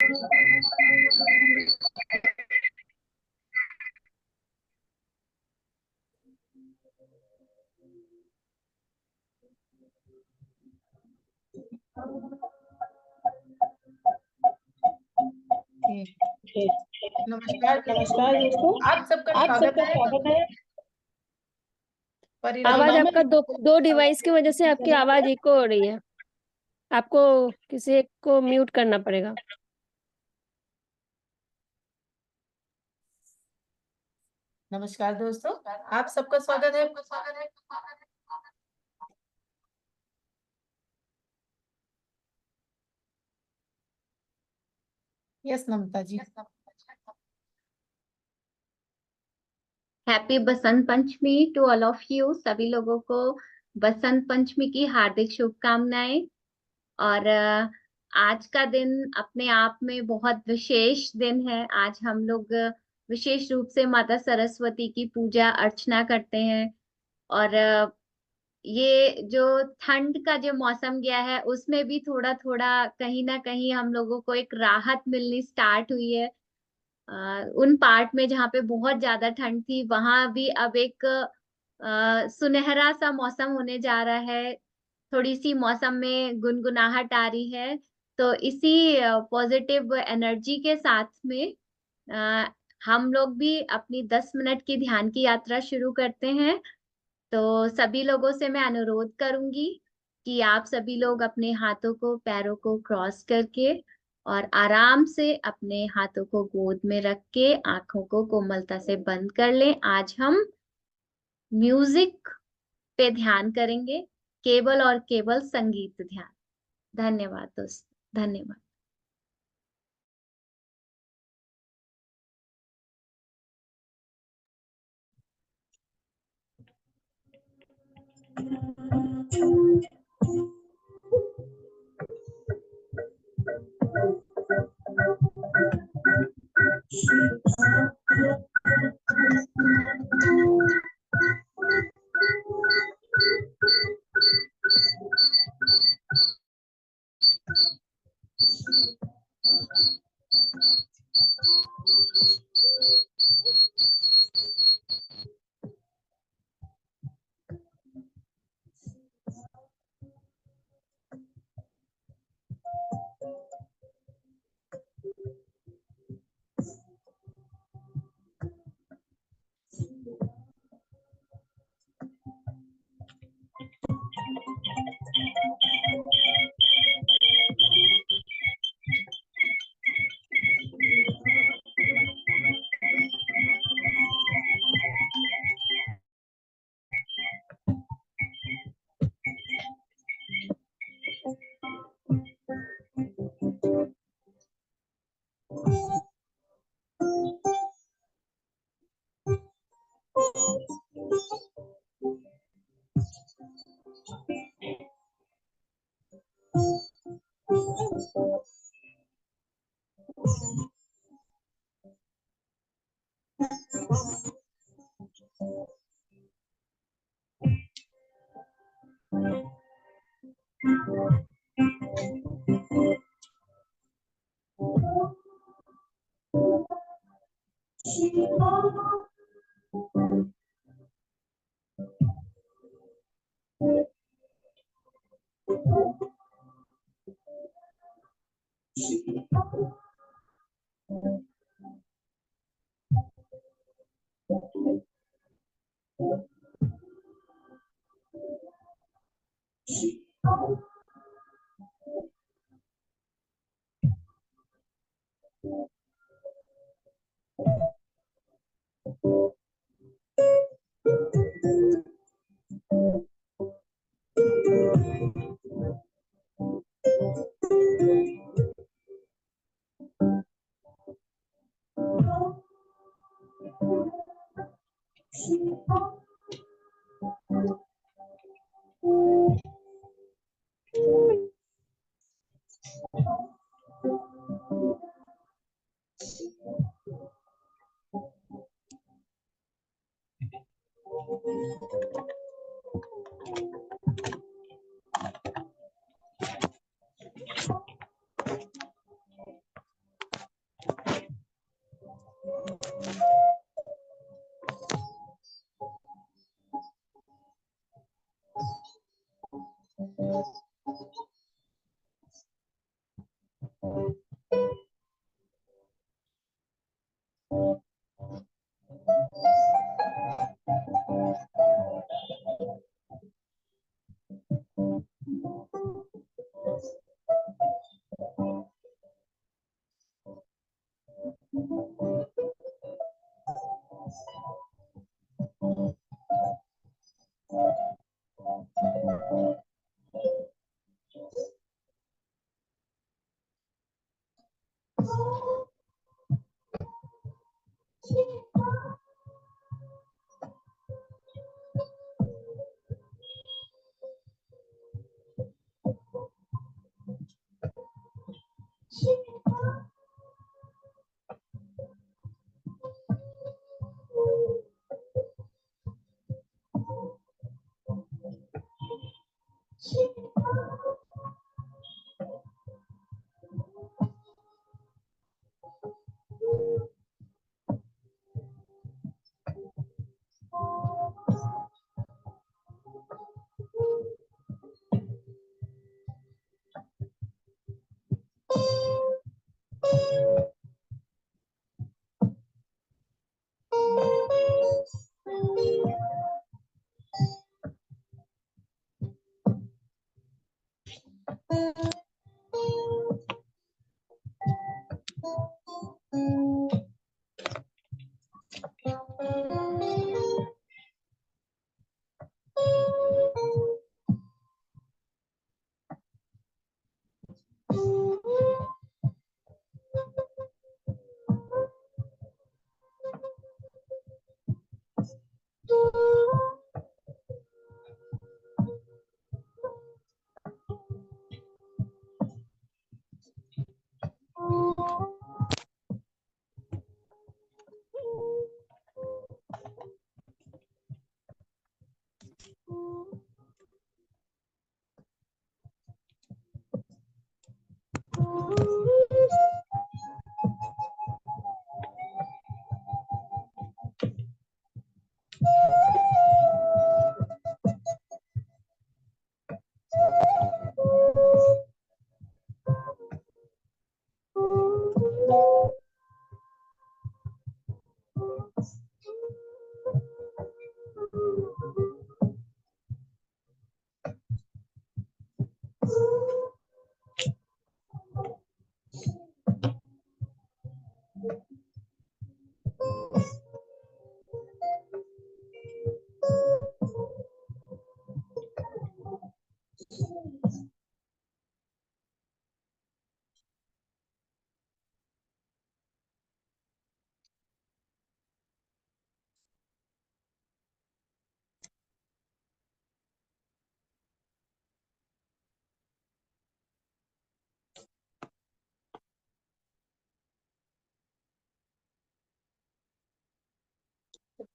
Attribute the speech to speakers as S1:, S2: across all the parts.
S1: नमस्कार
S2: दोस्तों,
S1: आप सबका स्वागत है
S3: आवाज आपका दो डिवाइस की वजह से आपकी आवाज इको हो रही है। आपको किसी एक को म्यूट करना पड़ेगा।
S1: नमस्कार दोस्तों, आप सबका स्वागत है yes Namta ji.
S4: Happy Basant Panchami to all of you. सभी लोगों को बसंत पंचमी की हार्दिक शुभकामनाएं। और आज का दिन अपने आप में बहुत विशेष दिन है। आज हम लोग विशेष रूप से माता सरस्वती की पूजा अर्चना करते हैं। और ये जो ठंड का जो मौसम गया है उसमें भी थोड़ा थोड़ा कहीं ना कहीं हम लोगों को एक राहत मिलनी स्टार्ट हुई है। उन पार्ट में जहाँ पे बहुत ज्यादा ठंड थी वहां भी अब एक सुनहरा सा मौसम होने जा रहा है। थोड़ी सी मौसम में गुनगुनाहट आ रही है। तो इसी पॉजिटिव एनर्जी के साथ में अ, हम लोग भी अपनी 10 मिनट की ध्यान की यात्रा शुरू करते हैं। तो सभी लोगों से मैं अनुरोध करूंगी कि आप सभी लोग अपने हाथों को पैरों को क्रॉस करके और आराम से अपने हाथों को गोद में रख के आंखों को कोमलता से बंद कर लें। आज हम म्यूजिक पे ध्यान करेंगे, केवल और केवल संगीत ध्यान। धन्यवाद दोस्तों, धन्यवाद।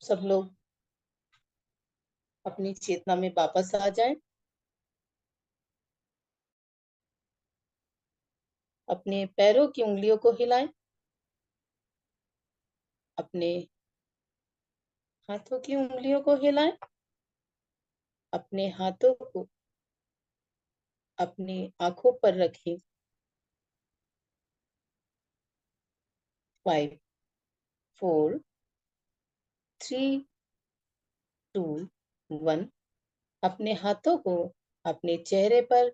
S1: सब लोग अपनी चेतना में वापस आ जाएं। अपने पैरों की उंगलियों को हिलाएं। अपने हाथों की उंगलियों को हिलाएं। अपने हाथों को अपनी आंखों पर रखें। 5, 4, 3, 2, 1। अपने हाथों को अपने चेहरे पर,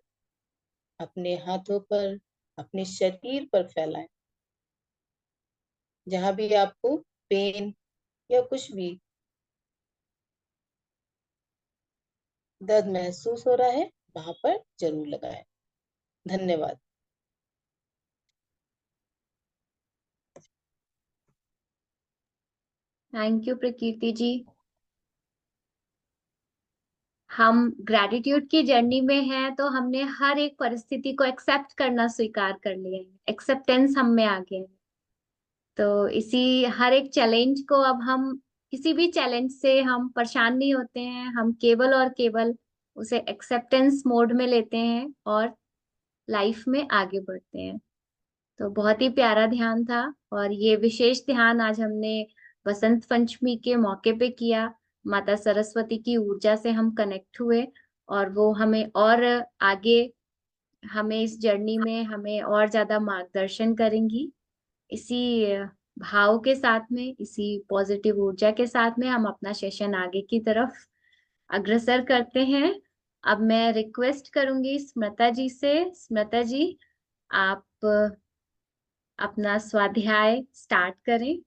S1: अपने हाथों पर, अपने शरीर पर फैलाएं। जहां भी आपको पेन या कुछ भी दर्द महसूस हो रहा है, वहां पर जरूर लगाएं। धन्यवाद।
S4: थैंक यू प्रकीर्ति जी। हम ग्रैटिट्यूड की जर्नी में हैं, तो हमने हर एक परिस्थिति को एक्सेप्ट करना स्वीकार कर लिया है। एक्सेप्टेंस हम में आ गया है। तो इसी हर एक चैलेंज को अब हम, किसी भी चैलेंज से हम परेशान नहीं होते हैं, हम केवल और केवल उसे एक्सेप्टेंस मोड में लेते हैं और लाइफ में आगे बढ़ते हैं। तो बहुत ही प्यारा ध्यान था, और ये विशेष ध्यान आज हमने बसंत पंचमी के मौके पे किया। माता सरस्वती की ऊर्जा से हम कनेक्ट हुए, और वो हमें और आगे, हमें इस जर्नी में हमें और ज्यादा मार्गदर्शन करेंगी। इसी भाव के साथ में, इसी पॉजिटिव ऊर्जा के साथ में हम अपना सेशन आगे की तरफ अग्रसर करते हैं। अब मैं रिक्वेस्ट करूंगी स्मृता जी से। स्मृता जी, आप अपना स्वाध्याय स्टार्ट करें।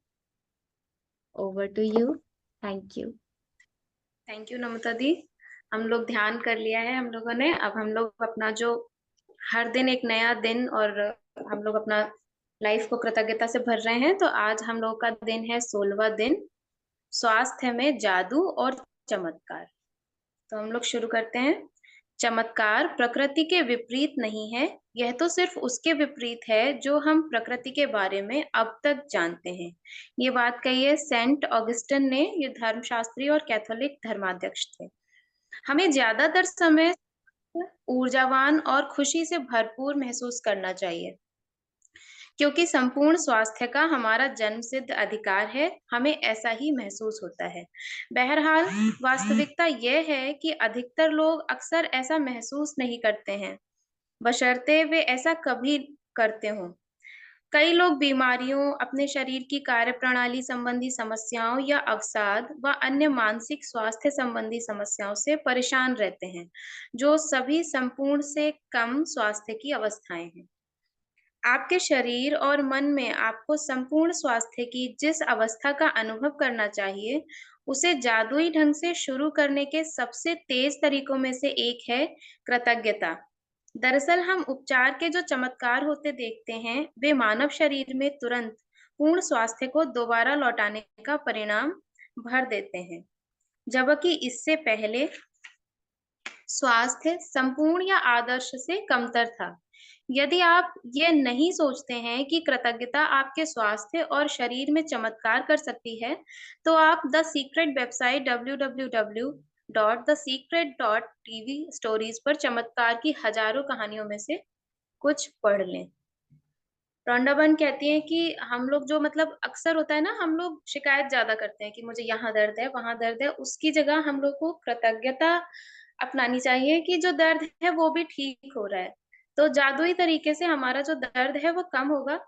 S4: Over to you. Thank you.
S2: Thank you Namrata di. हम लोग ध्यान कर लिया है हम लोगों ने। अब हम लोग अपना जो हर दिन एक नया दिन और हम लोग अपना लाइफ को कृतज्ञता से भर रहे हैं। तो आज हम लोग का दिन है 16वां दिन, स्वास्थ्य में जादू और चमत्कार। तो हम लोग शुरू करते हैं। चमत्कार प्रकृति के विपरीत नहीं है, यह तो सिर्फ उसके विपरीत है जो हम प्रकृति के बारे में अब तक जानते हैं। ये बात कही है सेंट ऑगस्टिन ने। ये धर्मशास्त्री और कैथोलिक धर्माध्यक्ष थे। हमें ज्यादातर समय ऊर्जावान और खुशी से भरपूर महसूस करना चाहिए, क्योंकि संपूर्ण स्वास्थ्य का हमारा जन्मसिद्ध अधिकार है। हमें ऐसा ही महसूस होता है। बहरहाल वास्तविकता यह है कि अधिकतर लोग अक्सर ऐसा महसूस नहीं करते हैं, बशर्ते वे ऐसा कभी करते हों। कई लोग बीमारियों, अपने शरीर की कार्यप्रणाली संबंधी समस्याओं या अवसाद व अन्य मानसिक स्वास्थ्य संबंधी समस्याओं से परेशान रहते हैं, जो सभी संपूर्ण से कम स्वास्थ्य की अवस्थाएं हैं। आपके शरीर और मन में आपको संपूर्ण स्वास्थ्य की जिस अवस्था का अनुभव करना चाहिए, उसे जादुई ढंग से शुरू करने के सबसे तेज तरीकों में से एक है कृतज्ञता। दरअसल हम उपचार के जो चमत्कार होते देखते हैं, वे मानव शरीर में तुरंत पूर्ण स्वास्थ्य को दोबारा लौटाने का परिणाम भर देते हैं, जबकि इससे पहले स्वास्थ्य संपूर्ण या आदर्श से कमतर था। यदि आप ये नहीं सोचते हैं कि कृतज्ञता आपके स्वास्थ्य और शरीर में चमत्कार कर सकती है, तो आप the secret website www.thesecret.tv stories पर चमत्कार की हजारों कहानियों में से कुछ पढ़ लें। रॉन्डाबन कहती हैं कि हम लोग जो मतलब अक्सर होता है ना, हम लोग शिकायत ज्यादा करते हैं कि मुझे यहाँ दर्द है, वहां दर्द है। उसकी जगह हम लोग को कृतज्ञता अपनानी चाहिए कि जो दर्द है वो भी ठीक हो रहा है। तो जादुई तरीके से हमारा जो दर्द है वो कम होगा।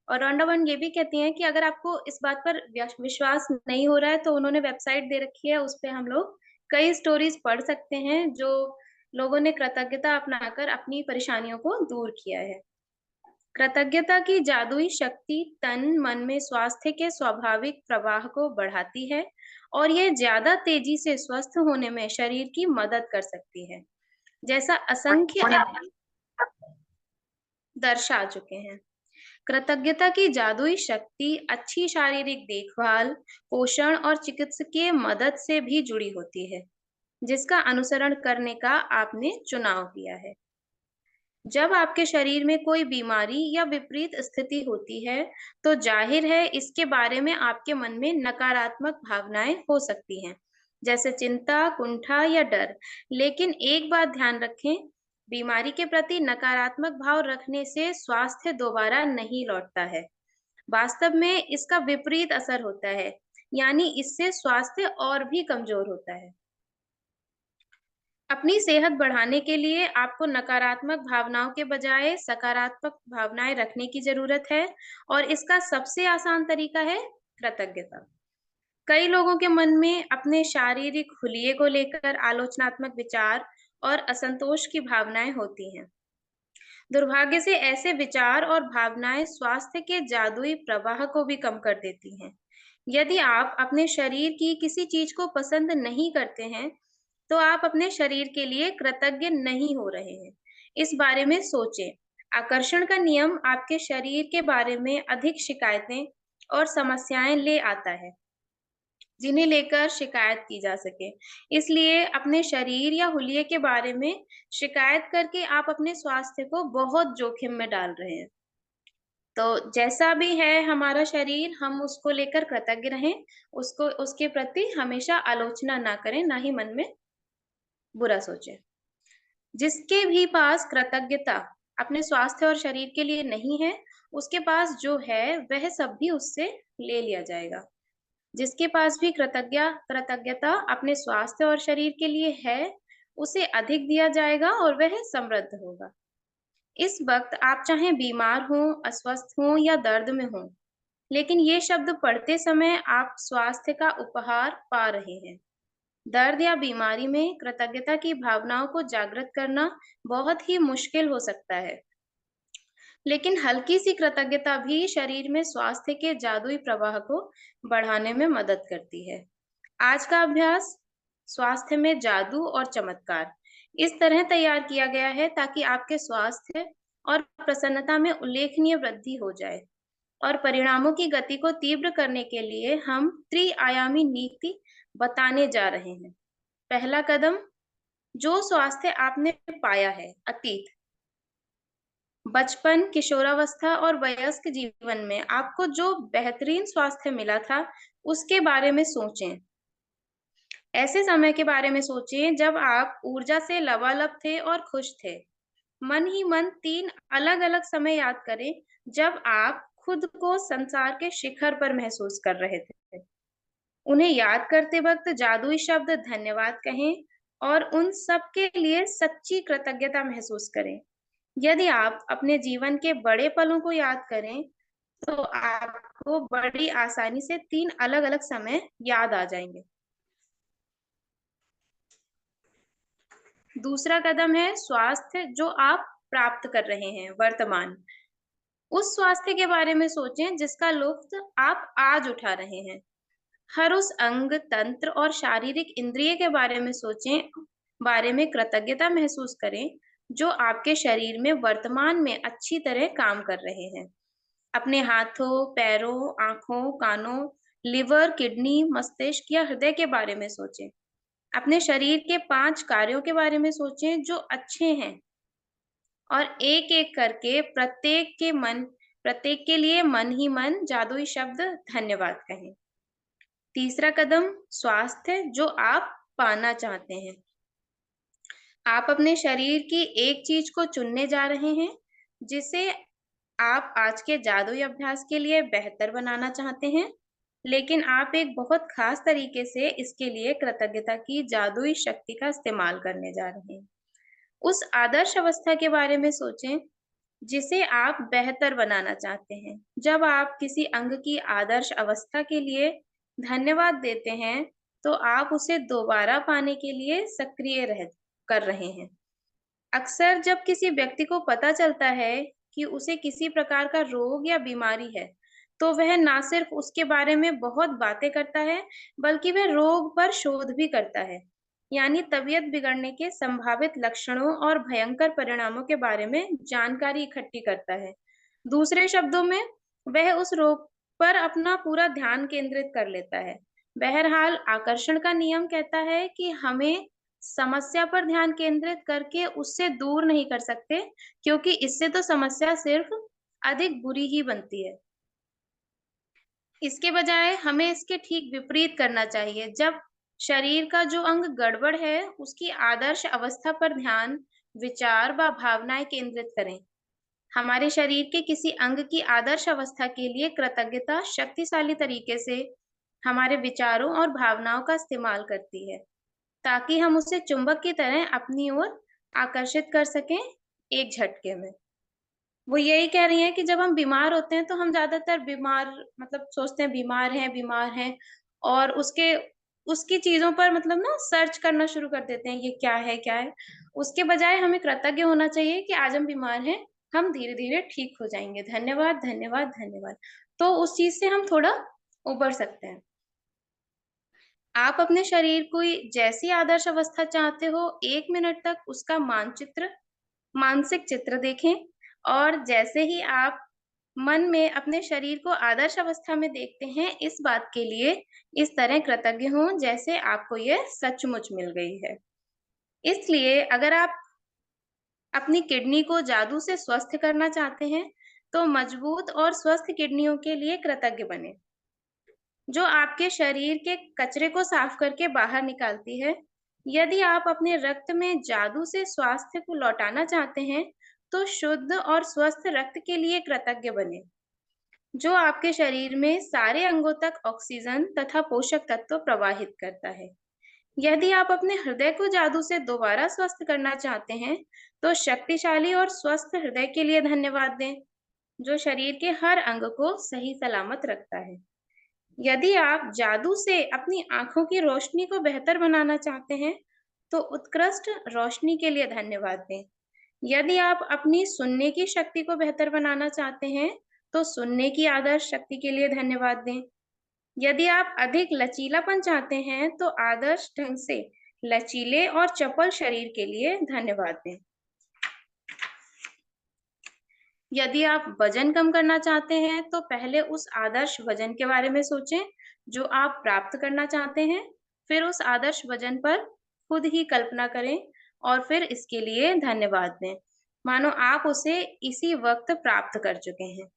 S2: और रॉन्डाबन ये भी कहती हैं कि अगर आपको इस बात पर विश्वास नहीं हो रहा है, तो उन्होंने वेबसाइट दे रखी है, उस पे हम लोग कई स्टोरीज पढ़ सकते हैं जो लोगों ने कृतज्ञता अपनाकर अपनी परेशानियों को दूर किया है। कृतज्ञता की जादुई शक्ति तन मन में स्वास्थ्य के स्वाभाविक प्रवाह को बढ़ाती है और यह ज्यादा तेजी से स्वस्थ होने में शरीर की मदद कर सकती है, जैसा असंख्य अध्ययन दर्शा चुके हैं। कृतज्ञता की जादुई शक्ति अच्छी शारीरिक देखभाल, पोषण और चिकित्सकीय मदद से भी जुड़ी होती है, जिसका अनुसरण करने का आपने चुनाव किया है। जब आपके शरीर में कोई बीमारी या विपरीत स्थिति होती है, तो जाहिर है इसके बारे में आपके मन में नकारात्मक भावनाएं हो सकती हैं, जैसे चिंता, कुंठा या डर। लेकिन एक बात ध्यान रखें, बीमारी के प्रति नकारात्मक भाव रखने से स्वास्थ्य दोबारा नहीं लौटता है। वास्तव में इसका विपरीत असर होता है, यानी इससे स्वास्थ्य और भी कमजोर होता है। अपनी सेहत बढ़ाने के लिए आपको नकारात्मक भावनाओं के बजाय सकारात्मक भावनाएं रखने की जरूरत है, और इसका सबसे आसान तरीका है कृतज्ञता। कई लोगों के मन में अपने शारीरिक हुलिये को लेकर आलोचनात्मक विचार और असंतोष की भावनाएं होती हैं। दुर्भाग्य से ऐसे विचार और भावनाएं स्वास्थ्य के जादुई प्रवाह को भी कम कर देती हैं। यदि आप अपने शरीर की किसी चीज को पसंद नहीं करते हैं, तो आप अपने शरीर के लिए कृतज्ञ नहीं हो रहे हैं। इस बारे में सोचें। आकर्षण का नियम आपके शरीर के बारे में अधिक शिकायतें और समस्याएं ले आता है, जिन्हें लेकर शिकायत की जा सके। इसलिए अपने शरीर या हुलिये के बारे में शिकायत करके आप अपने स्वास्थ्य को बहुत जोखिम में डाल रहे हैं। तो जैसा भी है हमारा शरीर, हम उसको लेकर कृतज्ञ रहें, उसको उसके प्रति हमेशा आलोचना ना करें, ना ही मन में बुरा सोचें। जिसके भी पास कृतज्ञता अपने स्वास्थ्य और शरीर के लिए नहीं है, उसके पास जो है वह सब भी उससे ले लिया जाएगा। जिसके पास भी कृतज्ञता अपने स्वास्थ्य और शरीर के लिए है, उसे अधिक दिया जाएगा और वह समृद्ध होगा। इस वक्त आप चाहे बीमार हों, अस्वस्थ हों या दर्द में हों, लेकिन ये शब्द पढ़ते समय आप स्वास्थ्य का उपहार पा रहे हैं। दर्द या बीमारी में कृतज्ञता की भावनाओं को जागृत करना बहुत ही मुश्किल हो सकता है, लेकिन हल्की सी कृतज्ञता भी शरीर में स्वास्थ्य के जादुई प्रवाह को बढ़ाने में मदद करती है। आज का अभ्यास स्वास्थ्य में जादू और चमत्कार इस तरह तैयार किया गया है ताकि आपके स्वास्थ्य और प्रसन्नता में उल्लेखनीय वृद्धि हो जाए, और परिणामों की गति को तीव्र करने के लिए हम त्रिआयामी नीति बताने जा रहे हैं। पहला कदम, जो स्वास्थ्य आपने पाया है अतीत, बचपन, किशोरावस्था और वयस्क जीवन में आपको जो बेहतरीन स्वास्थ्य मिला था, उसके बारे में सोचें। ऐसे समय के बारे में सोचें जब आप ऊर्जा से लबालब थे और खुश थे। मन ही मन 3 अलग-अलग समय याद करें जब आप खुद को संसार के शिखर पर महसूस कर रहे थे। उन्हें याद करते वक्त जादुई शब्द धन्यवाद कहें और उन सब के लिए सच्ची कृतज्ञता महसूस करें। यदि आप अपने जीवन के बड़े पलों को याद करें, तो आपको बड़ी आसानी से 3 अलग-अलग समय याद आ जाएंगे। दूसरा कदम है स्वास्थ्य जो आप प्राप्त कर रहे हैं वर्तमान। उस स्वास्थ्य के बारे में सोचें जिसका लुत्फ आप आज उठा रहे हैं। हर उस अंग, तंत्र और शारीरिक इंद्रिय के बारे में सोचें, बारे में कृतज्ञता महसूस करें जो आपके शरीर में वर्तमान में अच्छी तरह काम कर रहे हैं। अपने हाथों, पैरों, आंखों, कानों, लिवर, किडनी, मस्तिष्क या हृदय के बारे में सोचें। अपने शरीर के 5 कार्यों के बारे में सोचें जो अच्छे हैं, और एक-एक करके प्रत्येक के लिए मन ही मन जादुई शब्द धन्यवाद कहें। तीसरा कदम, स्वास्थ्य जो आप पाना चाहते हैं। आप अपने शरीर की एक चीज को चुनने जा रहे हैं जिसे आप आज के जादुई अभ्यास के लिए बेहतर बनाना चाहते हैं, लेकिन आप एक बहुत खास तरीके से इसके लिए कृतज्ञता की जादुई शक्ति का इस्तेमाल करने जा रहे हैं। उस आदर्श अवस्था के बारे में सोचें जिसे आप बेहतर बनाना चाहते हैं। जब आप किसी अंग की आदर्श अवस्था के लिए धन्यवाद देते हैं, तो आप उसे दोबारा पाने के लिए कर रहे हैं। अक्सर जब किसी व्यक्ति को पता चलता है कि उसे किसी प्रकार का रोग या बीमारी है, तो वह ना सिर्फ उसके बारे में बहुत बातें करता है, बल्कि वह रोग पर शोध भी करता है, यानी तबीयत बिगड़ने के संभावित लक्षणों और भयंकर परिणामों के बारे में जानकारी इकट्ठी करता है। दूसरे शब्दों में, वह उस रोग पर अपना पूरा ध्यान केंद्रित कर लेता है। बहरहाल, आकर्षण का नियम कहता है कि हमें समस्या पर ध्यान केंद्रित करके उससे दूर नहीं कर सकते, क्योंकि इससे तो समस्या सिर्फ अधिक बुरी ही बनती है। इसके बजाय हमें इसके ठीक विपरीत करना चाहिए। जब शरीर का जो अंग गड़बड़ है, उसकी आदर्श अवस्था पर ध्यान, विचार व भावनाएं केंद्रित करें। हमारे शरीर के किसी अंग की आदर्श अवस्था के लिए कृतज्ञता शक्तिशाली तरीके से हमारे विचारों और भावनाओं का इस्तेमाल करती है, ताकि हम उसे चुंबक की तरह अपनी ओर आकर्षित कर सकें एक झटके में। वो यही कह रही हैं कि जब हम बीमार होते हैं तो हम ज्यादातर सोचते हैं बीमार हैं, और उसकी चीजों पर ना सर्च करना शुरू कर देते हैं, ये क्या है। उसके बजाय हमें कृतज्ञ होना चाहिए कि आज हम बीमार हैं, हम धीरे धीरे ठीक हो जाएंगे, धन्यवाद धन्यवाद धन्यवाद। तो उस चीज से हम थोड़ा उबर सकते हैं। आप अपने शरीर को जैसी आदर्श अवस्था चाहते हो, 1 मिनट तक उसका मानसिक चित्र देखें, और जैसे ही आप मन में अपने शरीर को आदर्श अवस्था में देखते हैं, इस बात के लिए इस तरह कृतज्ञ हों जैसे आपको यह सचमुच मिल गई है। इसलिए अगर आप अपनी किडनी को जादू से स्वस्थ करना चाहते हैं, तो मजबूत और स्वस्थ किडनियों के लिए कृतज्ञ बनें, जो आपके शरीर के कचरे को साफ करके बाहर निकालती है। यदि आप अपने रक्त में जादू से स्वास्थ्य को लौटाना चाहते हैं, तो शुद्ध और स्वस्थ रक्त के लिए कृतज्ञ बनें, जो आपके शरीर में सारे अंगों तक ऑक्सीजन तथा पोषक तत्व प्रवाहित करता है। यदि आप अपने हृदय को जादू से दोबारा स्वस्थ करना चाहते हैं, तो शक्तिशाली और स्वस्थ हृदय के लिए धन्यवाद दें, जो शरीर के हर अंग को सही सलामत रखता है। यदि आप जादू से अपनी आंखों की रोशनी को बेहतर बनाना चाहते हैं, तो उत्कृष्ट रोशनी के लिए धन्यवाद दें, यदि आप अपनी सुनने की शक्ति को बेहतर बनाना चाहते हैं तो सुनने की आदर्श शक्ति के लिए धन्यवाद दें। यदि आप अधिक लचीलापन चाहते हैं तो आदर्श ढंग से लचीले और चपल शरीर के लिए धन्यवाद दें। यदि आप वजन कम करना चाहते हैं तो पहले उस आदर्श वजन के बारे में सोचें जो आप प्राप्त करना चाहते हैं, फिर उस आदर्श वजन पर खुद ही कल्पना करें और फिर इसके लिए धन्यवाद दें, मानो आप उसे इसी वक्त प्राप्त कर चुके हैं।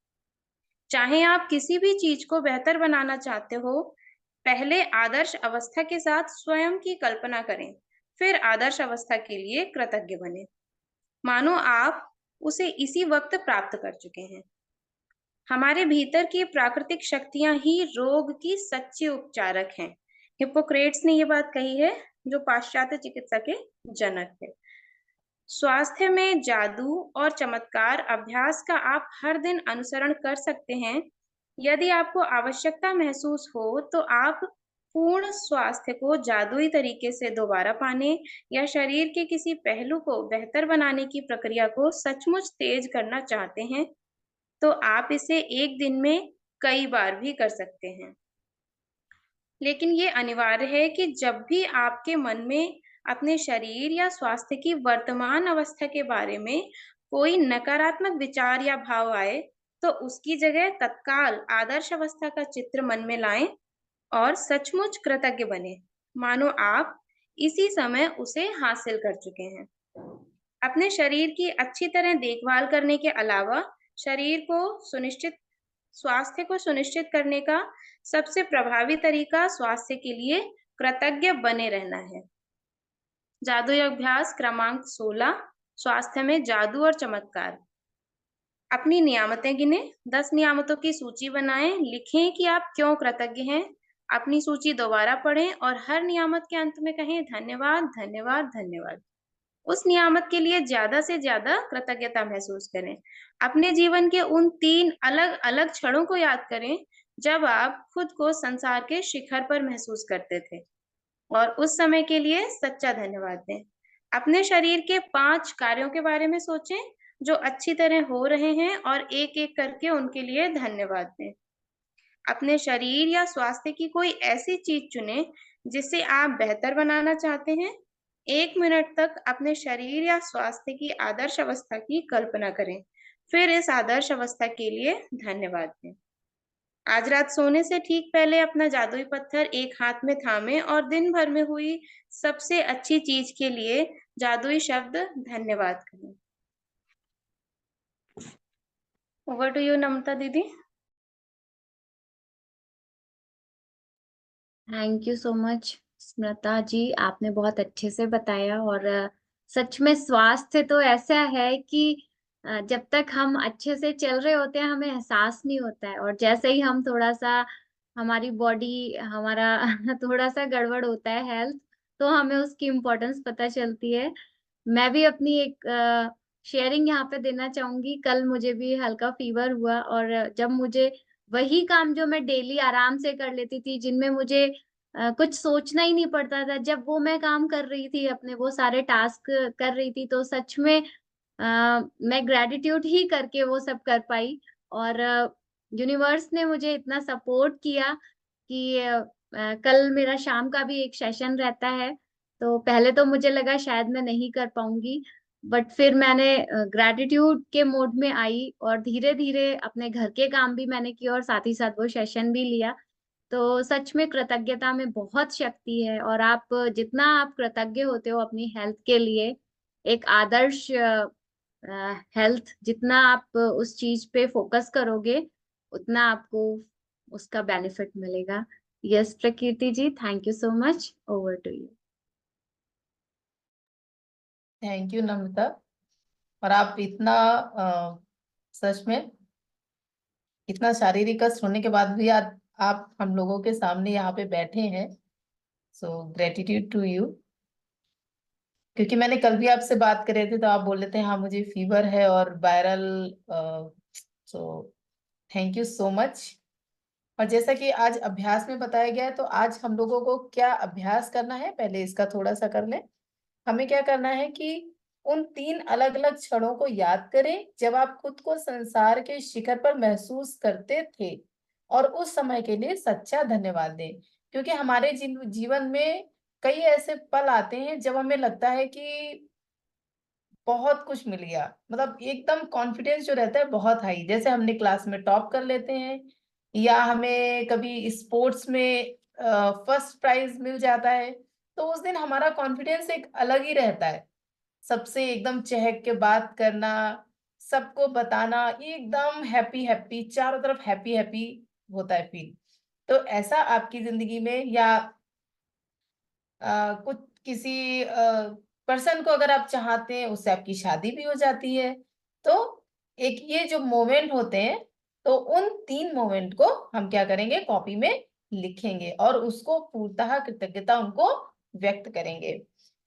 S2: चाहे आप किसी भी चीज को बेहतर बनाना चाहते हो, पहले आदर्श अवस्था के साथ स्वयं की कल्पना करें, फिर आदर्श अवस्था के लिए कृतज्ञ बने, मानो आप उसे इसी वक्त प्राप्त कर चुके हैं। हमारे भीतर की प्राकृतिक शक्तियां ही रोग की सच्ची उपचारक हैं। हिप्पोक्रेट्स ने ये बात कही है, जो पाश्चात्य चिकित्सा के जनक थे। स्वास्थ्य में जादू और चमत्कार अभ्यास का आप हर दिन अनुसरण कर सकते हैं। यदि आपको आवश्यकता महसूस हो तो आप पूर्ण स्वास्थ्य को जादुई तरीके से दोबारा पाने या शरीर के किसी पहलू को बेहतर बनाने की प्रक्रिया को सचमुच तेज करना चाहते हैं तो आप इसे एक दिन में कई बार भी कर सकते हैं। लेकिन ये अनिवार्य है कि जब भी आपके मन में अपने शरीर या स्वास्थ्य की वर्तमान अवस्था के बारे में कोई नकारात्मक विचार या भाव आए तो उसकी जगह तत्काल आदर्श अवस्था का चित्र मन में लाएं और सचमुच कृतज्ञ बने, मानो आप इसी समय उसे हासिल कर चुके हैं। अपने शरीर की अच्छी तरह देखभाल करने के अलावा स्वास्थ्य को सुनिश्चित करने का सबसे प्रभावी तरीका स्वास्थ्य के लिए कृतज्ञ बने रहना है। जादुई अभ्यास क्रमांक 16, स्वास्थ्य में जादू और चमत्कार। अपनी नियामतें गिने, 10 नियामतों की सूची बनाएं, लिखें कि आप क्यों कृतज्ञ हैं। अपनी सूची दोबारा पढ़ें और हर नियामत के अंत में कहें धन्यवाद, धन्यवाद, धन्यवाद। उस नियामत के लिए ज्यादा से ज्यादा कृतज्ञता महसूस करें। अपने जीवन के उन 3 अलग अलग क्षणों को याद करें जब आप खुद को संसार के शिखर पर महसूस करते थे और उस समय के लिए सच्चा धन्यवाद दें। अपने शरीर के 5 कार्यों के बारे में सोचें जो अच्छी तरह हो रहे हैं और एक एक करके उनके लिए धन्यवाद दें। अपने शरीर या स्वास्थ्य की कोई ऐसी चीज चुनें जिसे आप बेहतर बनाना चाहते हैं। 1 मिनट तक अपने शरीर या स्वास्थ्य की आदर्श अवस्था की कल्पना करें, फिर इस आदर्श अवस्था के लिए धन्यवाद दें। आज रात सोने से ठीक पहले अपना जादुई पत्थर एक हाथ में थामें और दिन भर में हुई सबसे अच्छी चीज के लिए जादुई शब्द धन्यवाद करें। ओवर टू यू नम्रता दीदी।
S4: थैंक यू सो मच स्मृता जी, आपने बहुत अच्छे से बताया। और सच में स्वास्थ्य तो ऐसा है कि जब तक हम अच्छे से चल रहे होते हैं हमें एहसास नहीं होता है, और जैसे ही हम थोड़ा सा हमारी बॉडी हमारा थोड़ा सा गड़बड़ होता है हेल्थ, तो हमें उसकी इम्पोर्टेंस पता चलती है। मैं भी अपनी एक शेयरिंग यहाँ पे देना चाहूंगी। कल मुझे भी हल्का फीवर हुआ, और जब मुझे वही काम जो मैं डेली आराम से कर लेती थी, जिनमें मुझे कुछ सोचना ही नहीं पड़ता था, जब वो मैं काम कर रही थी, अपने वो सारे टास्क कर रही थी, तो सच में मैं ग्रेटिट्यूड ही करके वो सब कर पाई। और यूनिवर्स ने मुझे इतना सपोर्ट किया कि कल मेरा शाम का भी एक सेशन रहता है। तो पहले तो मुझे लगा शायद मैं नहीं कर पाऊंगी, बट फिर मैंने ग्रेटिट्यूड के मोड में आई और धीरे धीरे अपने घर के काम भी मैंने किए और साथ ही साथ वो सेशन भी लिया। तो सच में कृतज्ञता में बहुत शक्ति है, और आप जितना आप कृतज्ञ होते हो अपनी हेल्थ के लिए, एक आदर्श हेल्थ, जितना आप उस चीज पे फोकस करोगे उतना आपको उसका बेनिफिट मिलेगा। Yes Prakriti ji, thank you so much. Over to you.
S1: Thank you Namrata. और आप इतना सच में इतना शारीरिक कष्ट होने के बाद भी आप हम लोगों के सामने यहाँ पे बैठे हैं, सो ग्रेटिट्यूड टू यू। क्योंकि मैंने कल भी आपसे बात कर रहे थे तो आप बोल रहे थे हाँ मुझे फीवर है और viral, so thank you so much. और जैसा कि आज अभ्यास में बताया गया है, तो आज हम लोगों को क्या अभ्यास करना है, पहले इसका थोड़ा सा कर लें। हमें क्या करना है कि उन 3 अलग अलग क्षणों को याद करें जब आप खुद को संसार के शिखर पर महसूस करते थे, और उस समय के लिए सच्चा धन्यवाद दें। क्योंकि हमारे जीवन में कई ऐसे पल आते हैं जब हमें लगता है कि बहुत कुछ मिल गया, मतलब एकदम कॉन्फिडेंस जो रहता है बहुत हाई, जैसे हमने क्लास में टॉप कर लेते हैं, या हमें कभी स्पोर्ट्स में फर्स्ट प्राइज मिल जाता है, तो उस दिन हमारा कॉन्फिडेंस एक अलग ही रहता है। सबसे एकदम चहक के बात करना, सबको बताना, एकदम हैप्पी हैप्पी, चारों तरफ हैप्पी हैप्पी होता है फील। तो ऐसा आपकी जिंदगी में, या कुछ किसी पर्सन को अगर आप चाहते हैं, उससे आपकी शादी भी हो जाती है, तो एक ये जो मोमेंट होते हैं, तो उन 3 मोमेंट को हम क्या करेंगे, कॉपी में लिखेंगे और उसको पूर्णतः कृतज्ञता उनको व्यक्त करेंगे।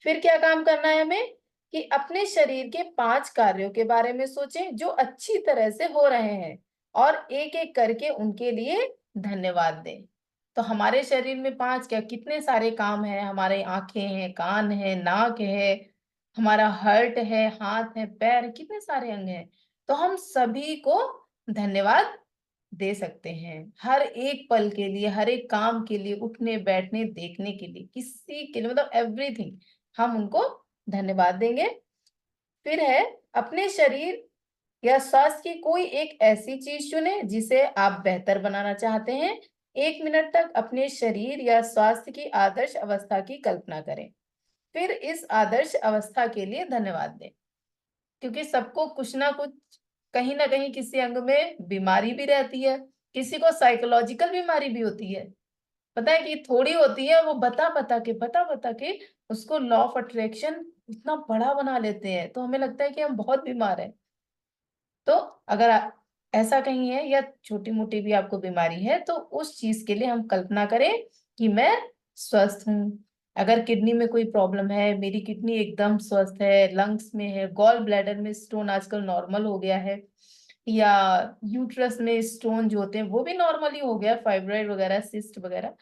S1: फिर क्या काम करना है हमें, कि अपने शरीर के 5 कार्यों के बारे में सोचें जो अच्छी तरह से हो रहे हैं, और एक-एक करके उनके लिए धन्यवाद दें। तो हमारे शरीर में 5 क्या, कितने सारे काम हैं, हमारे आँखें हैं, कान है, नाक है, हमारा हार्ट है, हाथ है, पैर है, कितने सारे अंग हैं। तो हम सभी को धन्यवाद दे सकते हैं। हर एक पल के लिए, हर एक काम के लिए, उठने, बैठने, देखने के लिए, किसी के लिए, मतलब एवरीथिंग हम उनको धन्यवाद देंगे। फिर है, अपने शरीर या स्वास्थ्य की कोई एक ऐसी चीज चुनें जिसे आप बेहतर बनाना चाहते हैं। 1 मिनट तक अपने शरीर या स्वास्थ्य की आदर्श अवस्था की कल्पना करें। फिर इस आदर्श अवस्था के लिए धन्यवाद दें, क्योंकि सबको कुछ ना कुछ, कहीं ना कहीं किसी अंग में बीमारी भी रहती है, किसी को साइकोलॉजिकल बीमारी भी होती है। पता है कि थोड़ी होती है, वो बता बता के उसको लॉ ऑफ अट्रैक्शन इतना बड़ा बना लेते हैं, तो हमें लगता है कि हम बहुत बीमार हैं। तो अगर ऐसा कहीं है, या छोटी-मोटी भी आपको बीमारी है, तो उस चीज के लिए हम कल्पना करें कि मैं स्वस्थ हूँ। अगर किडनी में कोई प्रॉब्लम है, मेरी किडनी एकदम स्वस्थ है, लंग्स में है, गॉल ब्लैडर में स्टोन आजकल नॉर्मल हो गया है, या यूट्रस में स्टोन जो होते हैं वो भी नॉर्मली हो गया, फाइब्रॉइड वगैरह, सिस्ट वगैरह।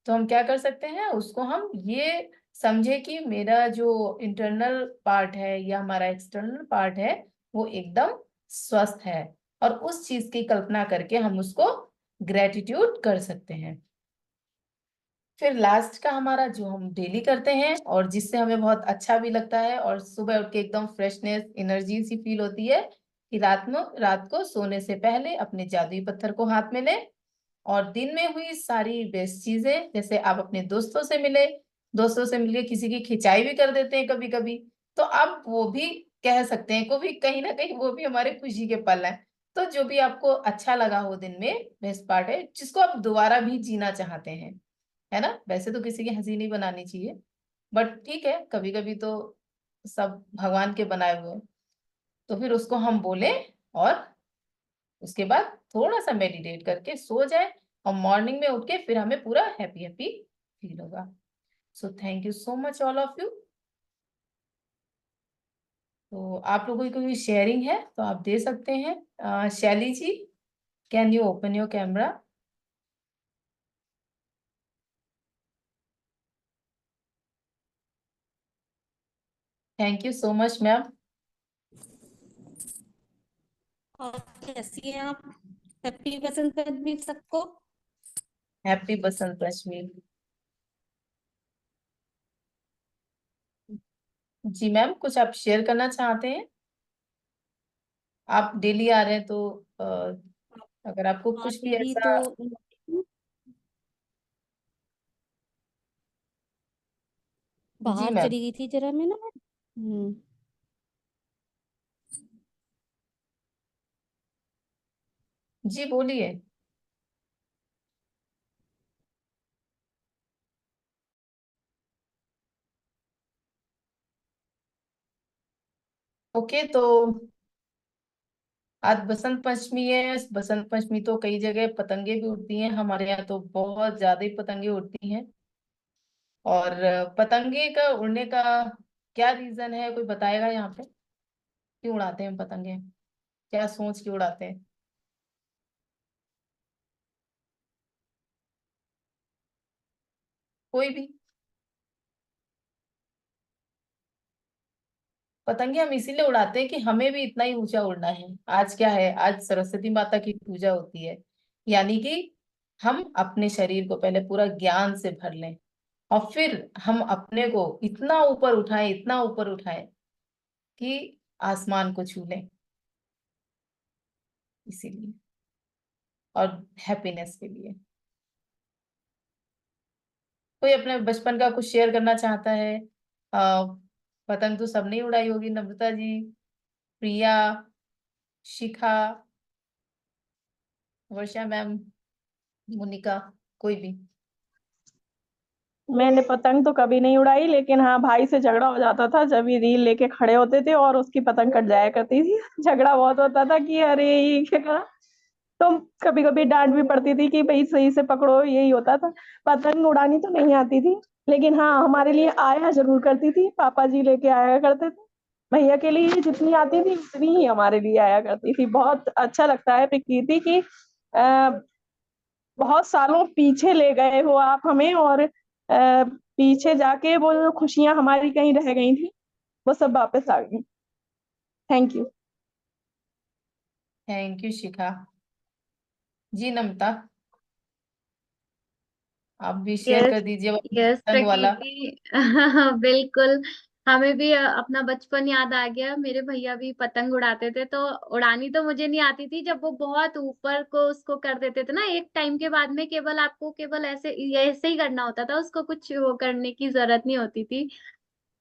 S1: तो हम क्या कर सकते हैं, उसको हम ये समझे कि मेरा जो इंटरनल पार्ट है या हमारा एक्सटर्नल पार्ट है, वो एकदम स्वस्थ है, और उस चीज की कल्पना करके हम उसको ग्रेटिट्यूड कर सकते हैं। फिर लास्ट का हमारा जो हम डेली करते हैं, और जिससे हमें बहुत अच्छा भी लगता है, और सुबह उठ के एकदम फ्रेशनेस, एनर्जी सी फील होती है, कि रात को सोने से पहले अपने जादुई पत्थर को हाथ में लें, और दिन में हुई सारी बेस्ट चीजें, जैसे आप अपने दोस्तों से मिले, दोस्तों से मिलके किसी की खिंचाई भी कर देते हैं कभी कभी, तो आप वो भी कह सकते हैं, को भी कहीं ना कहीं वो भी हमारे खुशी के पल हैं। तो जो भी आपको अच्छा लगा हो दिन में, बेस्ट पार्ट है जिसको आप दोबारा भी जीना चाहते हैं, है ना। वैसे तो किसी की हंसी नहीं बनानी चाहिए, बट ठीक है, कभी कभी तो सब भगवान के बनाए हुए हैं। तो फिर उसको हम बोले, और उसके बाद थोड़ा सा मेडिटेट करके सो जाए, और मॉर्निंग में उठ के फिर हमें पूरा हैप्पी हैप्पी फील होगा। So thank you so much all of you. तो आप लोगों की कोई शेयरिंग है तो आप दे सकते हैं। Shaili ji, can you open your camera? Thank you so much ma'am.
S5: और कैसी हैं आप? हैप्पी बसंत पंचमी सबको।
S1: हैप्पी बसंत पंचमी। जी मैम, कुछ आप शेयर करना चाहते हैं? आप डेली आ रहे हैं, तो अगर आपको
S5: हाँ,
S1: कुछ भी
S5: डेली
S1: ऐसा।
S5: तो
S1: जी
S5: बाहर
S1: मैम।
S5: चली गई थी जरा मैं ना।
S1: जी बोलिए। ओके, तो आज बसंत पंचमी है। बसंत पंचमी तो कई जगह पतंगे भी उड़ती हैं, हमारे यहाँ तो बहुत ज्यादा ही पतंगे उड़ती हैं। और पतंगे का उड़ने का क्या रीजन है, कोई बताएगा यहाँ पे? क्यों उड़ाते हैं पतंगे, क्या सोच के उड़ाते हैं? कोई भी। पतंगे हम इसीलिए उड़ाते हैं कि हमें भी इतना ही ऊंचा उड़ना है। आज क्या है, आज सरस्वती माता की पूजा होती है, यानी कि हम अपने शरीर को पहले पूरा ज्ञान से भर लें और फिर हम अपने को इतना ऊपर उठाएं, इतना ऊपर उठाएं कि आसमान को छू लें, इसीलिए, और हैप्पीनेस के लिए। कोई अपने बचपन का कुछ शेयर करना चाहता है? आ, पतंग तो सबने ही उड़ाई होगी, नम्रता जी, प्रिया, शिखा, वर्षा मैम, मोनिका, कोई भी।
S6: मैंने पतंग तो कभी नहीं उड़ाई, लेकिन हाँ, भाई से झगड़ा हो जाता था जब ये रील लेके खड़े होते थे और उसकी पतंग कट जाया करती थी। झगड़ा बहुत होता था कि अरे ये क्या करा। तो कभी कभी डांट भी पड़ती थी कि भाई सही से पकड़ो, यही होता था। पतंग उड़ानी तो नहीं आती थी, लेकिन हाँ, हमारे लिए आया जरूर करती थी, पापा जी लेके आया करते थे। भैया के लिए जितनी आती थी उतनी ही हमारे लिए आया करती थी। बहुत अच्छा लगता है प्रकृति की, बहुत सालों पीछे ले गए हो आप हमें, और पीछे जाके वो जो खुशियां हमारी कहीं रह गई थी, वो सब वापस आ गई। Thank you.
S1: थैंक यू शिखा जी। नम्रता, आप भी शेयर
S4: यस,
S1: कर दीजिए वो
S4: यस
S1: पतंग वाला।
S4: प्रकृति। बिल्कुल, हमें भी अपना बचपन याद आ गया। मेरे भैया भी पतंग उड़ाते थे, तो उड़ानी तो मुझे नहीं आती थी। जब वो बहुत ऊपर को उसको कर देते थे ना, एक टाइम के बाद में केवल आपको केवल ऐसे ऐसे ही करना होता था, उसको कुछ वो करने की जरूरत नहीं होती थी।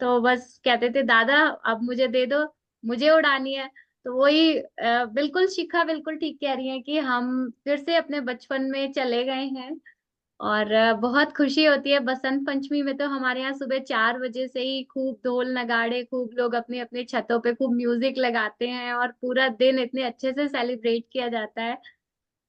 S4: तो बस कहते थे दादा अब मुझे दे दो, मुझे उड़ानी है। तो वही बिल्कुल शिखा बिल्कुल ठीक कह रही है कि हम फिर से अपने बचपन में चले गए हैं। और बहुत खुशी होती है बसंत पंचमी में। तो हमारे यहाँ सुबह 4 बजे से ही खूब ढोल नगाड़े, खूब लोग अपने अपने छतों पे खूब म्यूजिक लगाते हैं और पूरा दिन इतने अच्छे से सेलिब्रेट किया जाता है।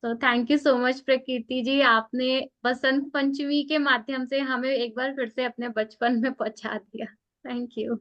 S4: तो थैंक यू सो मच प्रकृति जी, आपने बसंत पंचमी के माध्यम से हमें एक बार फिर से अपने बचपन में पहुंचा दिया। Thank you.